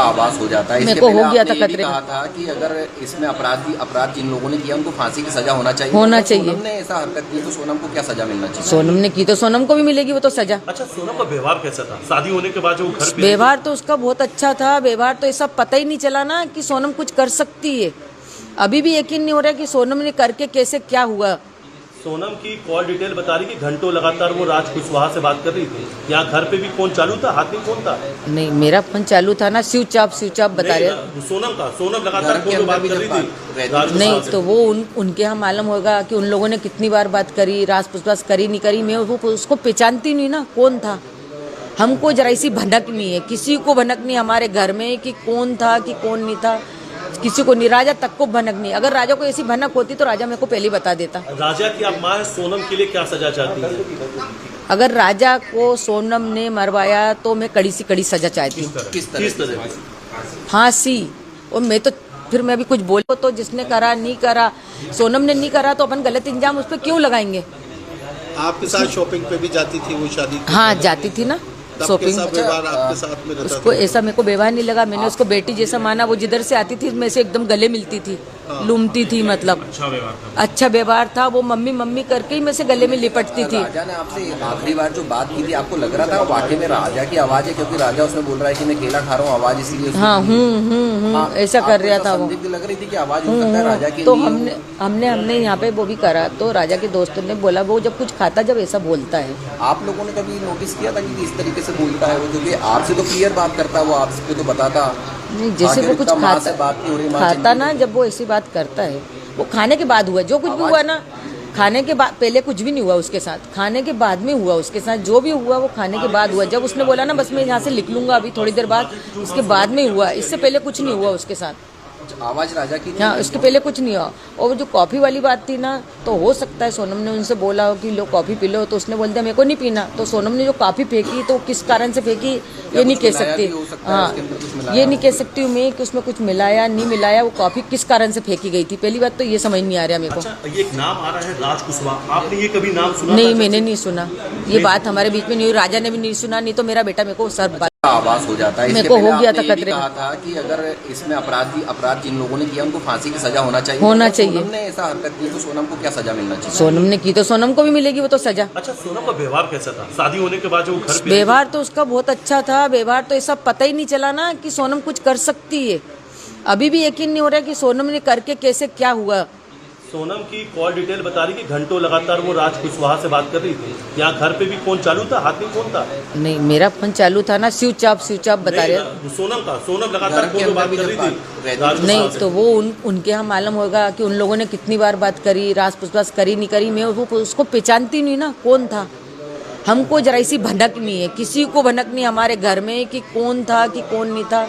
आवाज हो जाता है। मेरे को हो गया था आपने ये भी खतरे कहा था कि अगर इसमें अपराध जिन लोगों ने किया उनको फांसी की सजा होना चाहिए। सोनम ने ऐसा हरकत की तो सोनम को क्या सजा मिलना चाहिए? सोनम ने की तो सोनम को भी मिलेगी वो तो सजा। अच्छा, सोनम का व्यवहार कैसा था शादी होने के बाद जो घर पे? व्यवहार तो उसका बहुत अच्छा था। व्यवहार तो ऐसा पता ही नहीं चला ना कि सोनम कुछ कर सकती है। अभी भी यकीन नहीं हो रहा कि सोनम ने करके कैसे क्या हुआ। सोनम की कॉल डिटेल बता रही कि घंटों लगातार वो राज कुशवाहा से बात कर रही थी। यहाँ घर पे भी फोन चालू था, हाथ में फोन था? नहीं, मेरा फोन चालू था ना, स्विच ऑफ बता रहे। सोनम लगातार फोन पे बात कर रही थी। नहीं तो वो उनके यहाँ मालूम होगा कि उन लोगों ने कितनी बार बात करी, राज पुछताछ करी नहीं करी। मैं वो उसको पहचानती नहीं ना कौन था। हमको जरा सी भनक नहीं है, किसी को भनक नहीं हमारे घर में कि कौन था कि कौन नहीं था, किसी को नहीं। राजा तक को भनक नहीं। अगर राजा को ऐसी भनक होती तो राजा मेरे को पहले बता देता। राजा की आप मां सोनम के लिए क्या सजा चाहती है? अगर राजा को सोनम ने मरवाया तो मैं कड़ी से कड़ी सजा चाहती हूँ। किस तरह? फांसी। और मैं तो फिर मैं भी कुछ बोलो तो जिसने करा नहीं करा, सोनम ने नहीं करा तो अपन गलत इंजाम उस पर क्यों लगाएंगे? आपके साथ शॉपिंग पे भी जाती थी वो शादी? हाँ जाती थी ना शॉपिंग। व्यवहार आपके साथ में रहता उसको ऐसा मेरे को व्यवहार नहीं लगा। मैंने उसको बेटी जैसा माना। वो जिधर से आती थी मैं से एकदम गले मिलती थी, लूमती थी। मतलब अच्छा व्यवहार था। वो मम्मी मम्मी करके ही मैं से गले में लिपटती थी। राजा ने आपसे आखिरी बार जो बात की थी आपको लग रहा था वाकई में राजा की आवाज है? क्योंकि राजा उसमें बोल रहा है कि मैं केला खा रहा हूँ, आवाज इसलिए। हाँ, ऐसा कर रहा था वो। लग रही थी कि आवाज हो सकता है राजा की। तो हमने यहाँ पे वो भी करा तो राजा के दोस्तों ने बोला वो जब कुछ खाता जब ऐसा बोलता है। आप लोगों ने कभी नोटिस किया था कि इस तरीके से बोलता है वो? क्योंकि आपसे तो क्लियर बात करता है वो, आपसे तो बताता नहीं। जैसे वो कुछ खाता ना, जब वो ऐसी बात करता है वो खाने के बाद हुआ। जो कुछ भी हुआ ना खाने के बाद, पहले कुछ भी नहीं हुआ उसके साथ। खाने के बाद में हुआ उसके साथ। जो भी हुआ वो खाने के बाद हुआ। जब उसने बोला ना बस मैं यहाँ से लिख लूंगा अभी थोड़ी देर बाद, उसके बाद में हुआ। इससे पहले कुछ नहीं हुआ उसके साथ। आवाज राजा की? हाँ, उसके पहले कुछ नहीं हुआ। और जो कॉफी वाली बात थी ना, तो हो सकता है सोनम ने उनसे बोला हो कि लो कॉफी पी लो, तो उसने बोल दिया मेरे को नहीं पीना। तो सोनम ने जो कॉफी फेंकी तो किस कारण से फेंकी ये नहीं कह सकती। हाँ, ये नहीं कह सकती हूँ मैं कि उसमें कुछ मिलाया नहीं मिलाया। वो कॉफी किस कारण से फेंकी गई थी पहली बात तो ये समझ नहीं आ रहा मेरे को। अच्छा, ये एक नाम आ रहा है राज कुशवाहा, आपने ये कभी नाम सुना? नहीं, मैंने नहीं सुना। ये बात हमारे बीच में नहीं हुई। राजा ने भी नहीं सुना, नहीं तो मेरा बेटा मेरे को सर आवाज हो जाता है। मेरे को हो गया था खतरे। खतरे। कहा था कि अगर इसमें अपराध जिन लोगों ने किया उनको फांसी की सजा होना चाहिए। सोनम ने ऐसा हरकत की तो सोनम को क्या सजा मिलना चाहिए? सोनम ने की तो सोनम को भी मिलेगी वो तो सजा। अच्छा, सोनम का व्यवहार कैसा था शादी होने के बाद जो घर पे? व्यवहार तो उसका बहुत अच्छा था। व्यवहार तो ऐसा पता ही नहीं चला ना कि सोनम कुछ कर सकती है। अभी भी यकीन नहीं हो रहा कि सोनम ने करके कैसे क्या हुआ। सोनम की कॉल डिटेल बता रही कि घंटों लगातार वो राज कुशवाहा से बात कर रही थी। यहाँ घर पे भी फोन चालू था, हाथ में फोन था? नहीं, मेरा फोन चालू था ना, स्विच ऑफ बता रहे। सोनम लगातार फोन पे बात कर रही थी। नहीं तो वो उनके यहाँ मालूम होगा कि उन लोगों ने कितनी बार बात करी, राज पुछताछ करी नहीं करी। मैं वो उसको पहचानती नहीं ना कौन था। हमको जरा सी भनक नहीं है, किसी को भनक नहीं हमारे घर में कि कौन था कि कौन नहीं था,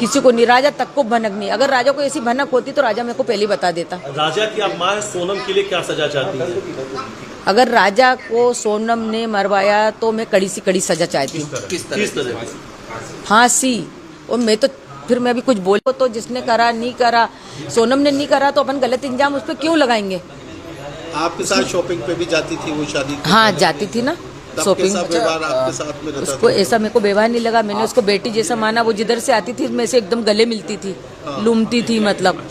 किसी को नहीं। राजा तक को भनक नहीं। अगर राजा को ऐसी भनक होती तो राजा मेरे को पहले बता देता। राजा की आप मां सोनम के लिए क्या सजा चाहती है? अगर राजा को सोनम ने मरवाया तो मैं कड़ी से कड़ी सजा चाहती हूँ। किस तरह? फांसी। और मैं तो फिर मैं भी कुछ बोलो तो जिसने करा नहीं करा, सोनम ने नहीं करा तो अपन गलत इंजाम उस पर क्यों लगाएंगे? आपके साथ शॉपिंग पे भी जाती थी वो शादी? हाँ जाती थी ना शॉपिंग। व्यवहार आपके साथ में रहता उसको ऐसा मेरे को व्यवहार नहीं लगा। मैंने उसको बेटी जैसा माना। वो जिधर से आती थी मैं से एकदम गले मिलती थी, लूमती थी। मतलब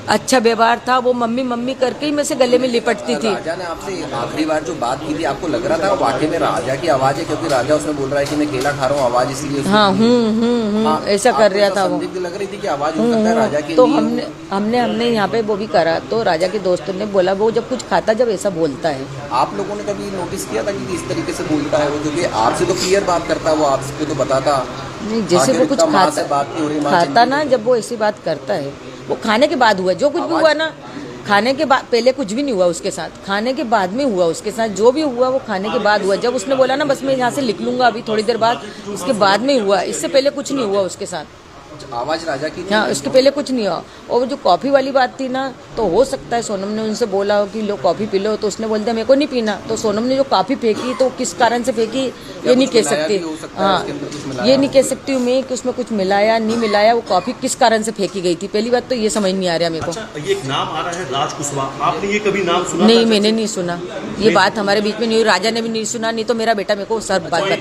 अच्छा व्यवहार था। वो मम्मी मम्मी करके ही मैं से गले में लिपटती थी। राजा ने आपसे आखिरी बार जो बात की थी आपको लग रहा था वाकई में राजा की आवाज है? क्योंकि राजा उसमें बोल रहा है कि मैं केला खा रहा हूँ, आवाज इसलिए। हाँ, ऐसा कर रहा था वो। लग रही थी कि आवाज हो सकता है राजा की। तो हमने यहाँ पे वो भी करा तो राजा के दोस्तों ने बोला वो जब कुछ खाता जब ऐसा बोलता है। आप लोगों ने कभी नोटिस किया था कि इस तरीके से बोलता है वो? क्योंकि आपसे तो क्लियर बात करता है वो, आपसे तो बताता नहीं। जैसे वो कुछ खाता ना, जब वो ऐसी बात करता है वो खाने के बाद हुआ। जो कुछ भी हुआ ना खाने के बाद, पहले कुछ भी नहीं हुआ उसके साथ। खाने के बाद में हुआ उसके साथ। जो भी हुआ वो खाने के बाद हुआ। जब उसने बोला ना बस मैं यहाँ से लिख लूंगा अभी थोड़ी देर बाद, उसके बाद में हुआ। इससे पहले कुछ नहीं हुआ उसके साथ। आवाज राजा की? हाँ, उसके पहले कुछ नहीं हुआ। और जो कॉफी वाली बात थी ना, तो हो सकता है सोनम ने उनसे बोला हो कि लो कॉफी पी लो, तो उसने बोल दिया मेरे को नहीं पीना। तो सोनम ने जो कॉफी फेंकी तो किस कारण से फेंकी ये नहीं कह सकती। हाँ, ये नहीं कह सकती हूँ मैं कि उसमें कुछ मिलाया नहीं मिलाया। वो कॉफी किस कारण से फेंकी गई थी पहली बात तो ये समझ नहीं आ रहा मेरे को। अच्छा, ये एक नाम आ रहा है राज कुशवाहा, आपने ये कभी नाम सुना? नहीं, मैंने नहीं सुना। ये बात हमारे बीच में नहीं हुई। राजा ने भी नहीं सुना, नहीं तो मेरा बेटा मेरे को सर बात